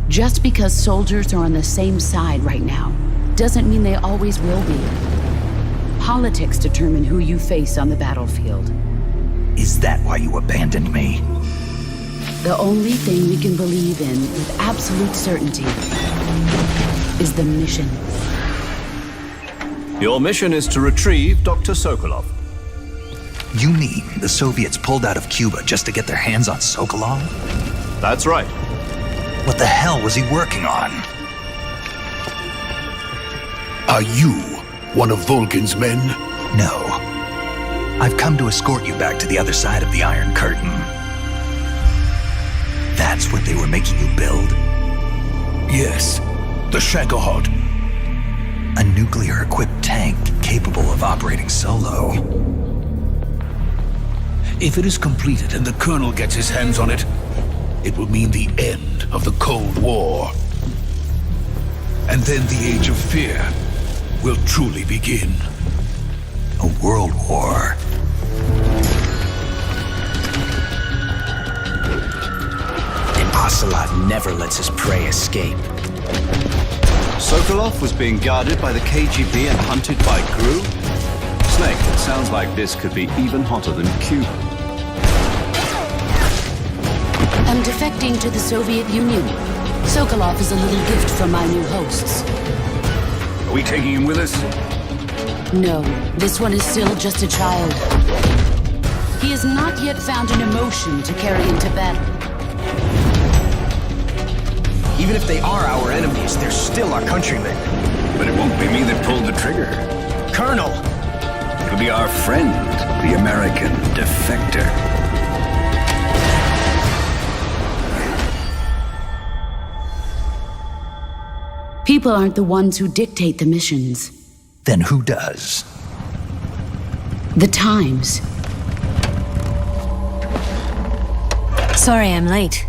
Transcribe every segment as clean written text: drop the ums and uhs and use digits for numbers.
Just because soldiers are on the same side right now doesn't mean they always will be. Politics determine who you face on the battlefield. Is that why you abandoned me? The only thing we can believe in with absolute certainty is the mission. Your mission is to retrieve Dr. Sokolov. You mean the Soviets pulled out of Cuba just to get their hands on Sokolov? That's right. What the hell was he working on? Are you one of Volkin's men? No. I've come to escort you back to the other side of the Iron Curtain. That's what they were making you build? Yes, the Shagohod. A nuclear-equipped tank capable of operating solo. If it is completed and the Colonel gets his hands on it, it will mean the end of the Cold War. And then the Age of Fear will truly begin. A world war. And Ocelot never lets his prey escape. Sokolov was being guarded by the KGB and hunted by GRU? Snake, it sounds like this could be even hotter than Cuba. I'm defecting to the Soviet Union. Sokolov is a little gift from my new hosts. Are we taking him with us? No, this one is still just a child. He has not yet found an emotion to carry into battle. Even if they are our enemies, they're still our countrymen. But it won't be me that pulled the trigger. Colonel! It'll be our friend, the American defector. People aren't the ones who dictate the missions. Then who does? The Times. Sorry I'm late.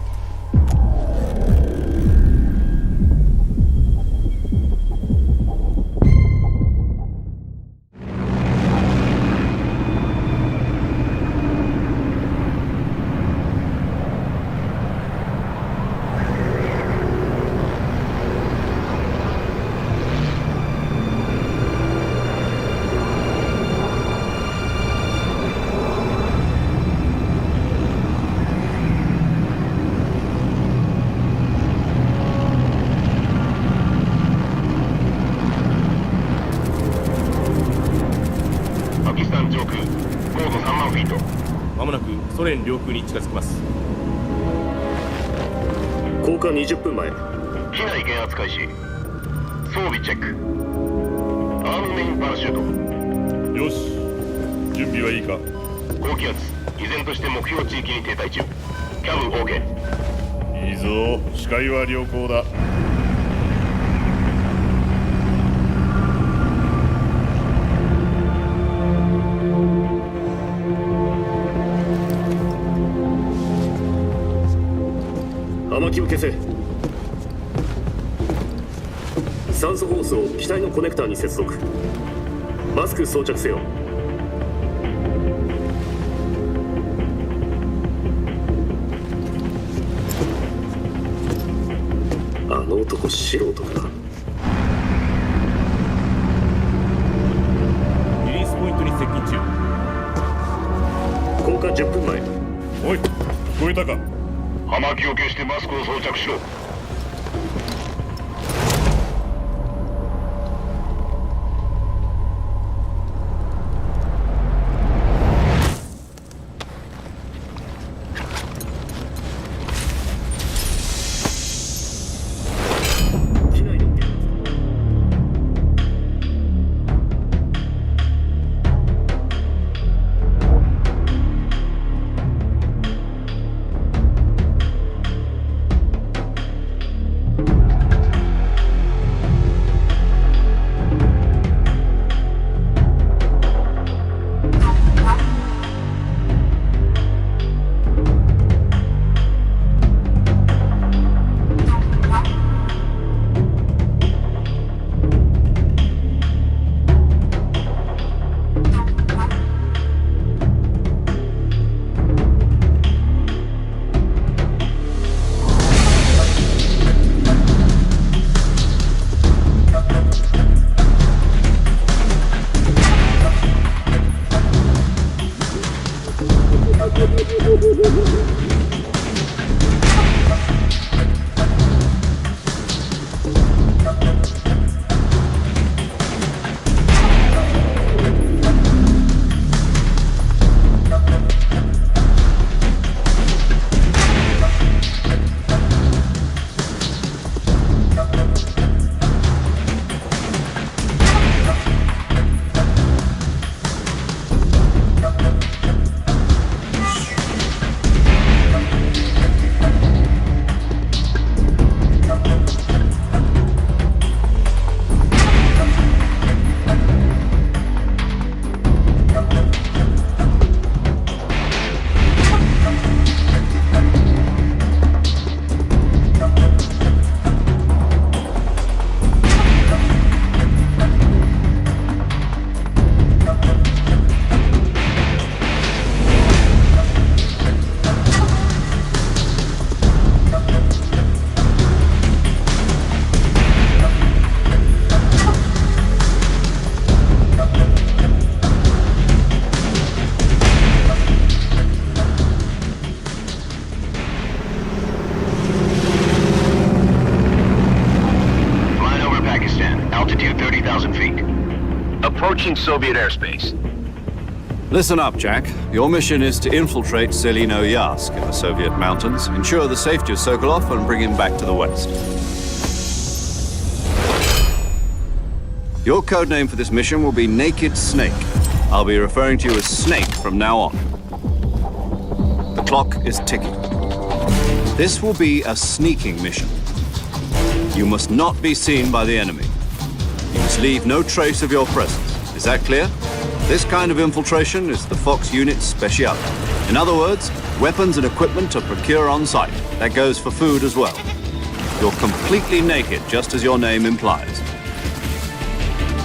approaching Soviet airspace. Listen up, Jack. Your mission is to infiltrate Selino Yask in the Soviet mountains, ensure the safety of Sokolov, and bring him back to the West. Your codename for this mission will be Naked Snake. I'll be referring to you as Snake from now on. The clock is ticking. This will be a sneaking mission. You must not be seen by the enemy. You must leave no trace of your presence. Is that clear? This kind of infiltration is the Fox unit's speciality. In other words, weapons and equipment are procured on site. That goes for food as well. You're completely naked, just as your name implies.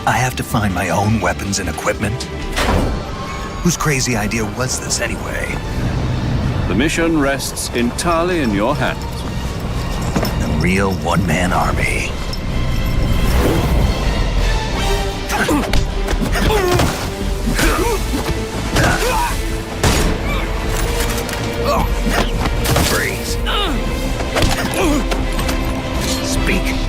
I have to find my own weapons and equipment? Whose crazy idea was this anyway? The mission rests entirely in your hands. A real one-man army. Freeze. Speak.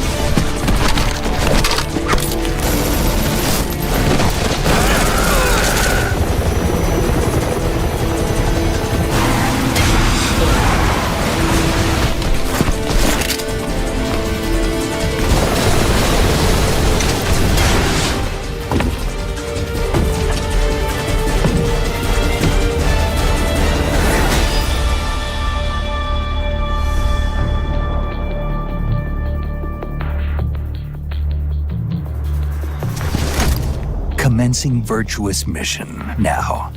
Commencing virtuous mission now.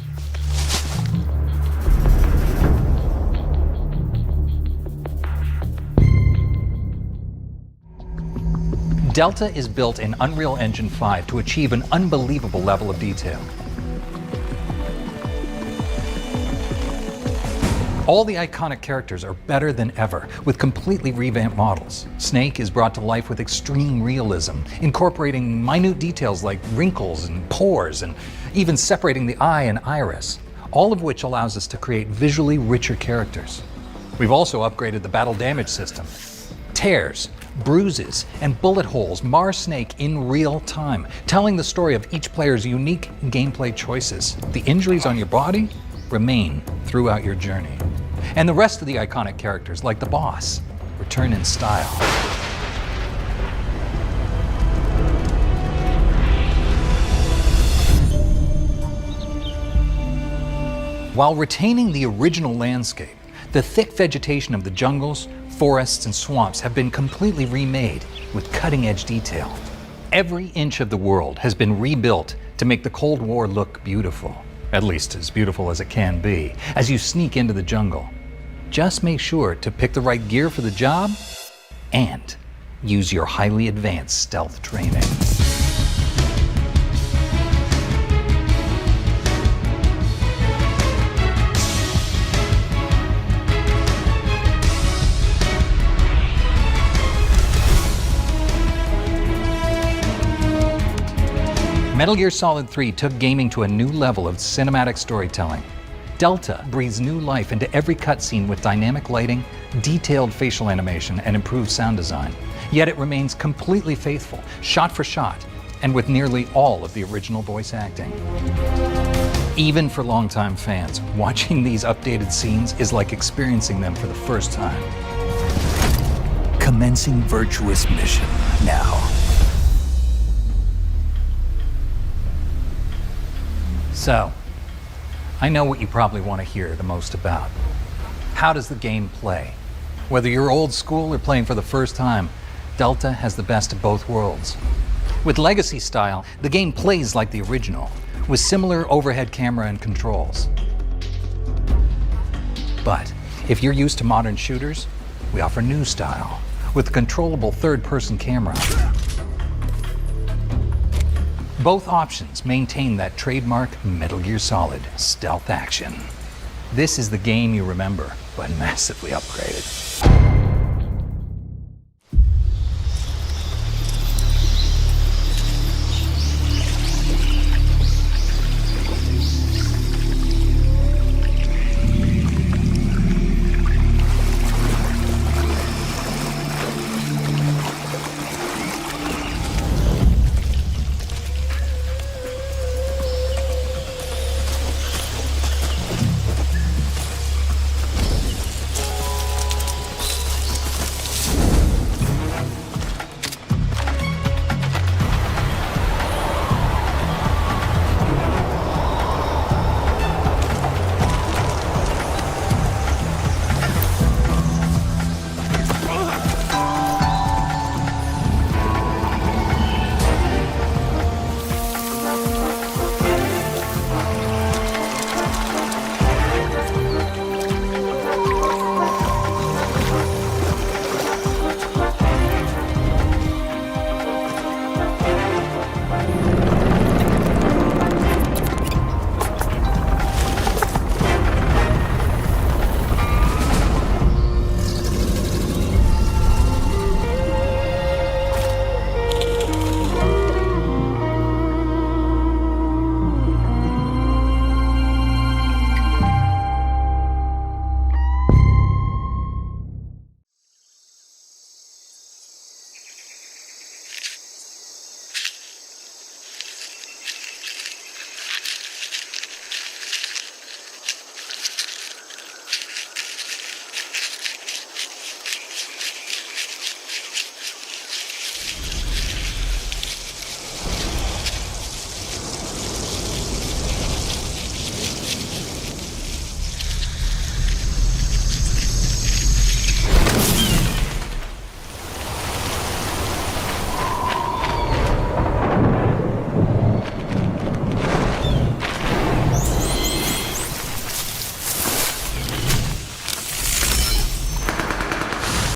Delta is built in Unreal Engine 5 to achieve an unbelievable level of detail. All the iconic characters are better than ever, with completely revamped models. Snake is brought to life with extreme realism, incorporating minute details like wrinkles and pores, and even separating the eye and iris, all of which allows us to create visually richer characters. We've also upgraded the battle damage system. Tears, bruises, and bullet holes mar Snake in real time, telling the story of each player's unique gameplay choices. The injuries on your body remain throughout your journey. And the rest of the iconic characters, like the boss, return in style. While retaining the original landscape, the thick vegetation of the jungles, forests, and swamps have been completely remade with cutting-edge detail. Every inch of the world has been rebuilt to make the Cold War look beautiful. At least as beautiful as it can be, as you sneak into the jungle. Just make sure to pick the right gear for the job and use your highly advanced stealth training. Metal Gear Solid 3 took gaming to a new level of cinematic storytelling. Delta breathes new life into every cutscene with dynamic lighting, detailed facial animation, and improved sound design. Yet it remains completely faithful, shot for shot, and with nearly all of the original voice acting. Even for longtime fans, watching these updated scenes is like experiencing them for the first time. Commencing virtuous mission now. So, I know what you probably want to hear the most about. How does the game play? Whether you're old school or playing for the first time, Delta has the best of both worlds. With Legacy style, the game plays like the original, with similar overhead camera and controls. But if you're used to modern shooters, we offer new style, with a controllable third-person camera. Both options maintain that trademark Metal Gear Solid stealth action. This is the game you remember, but massively upgraded.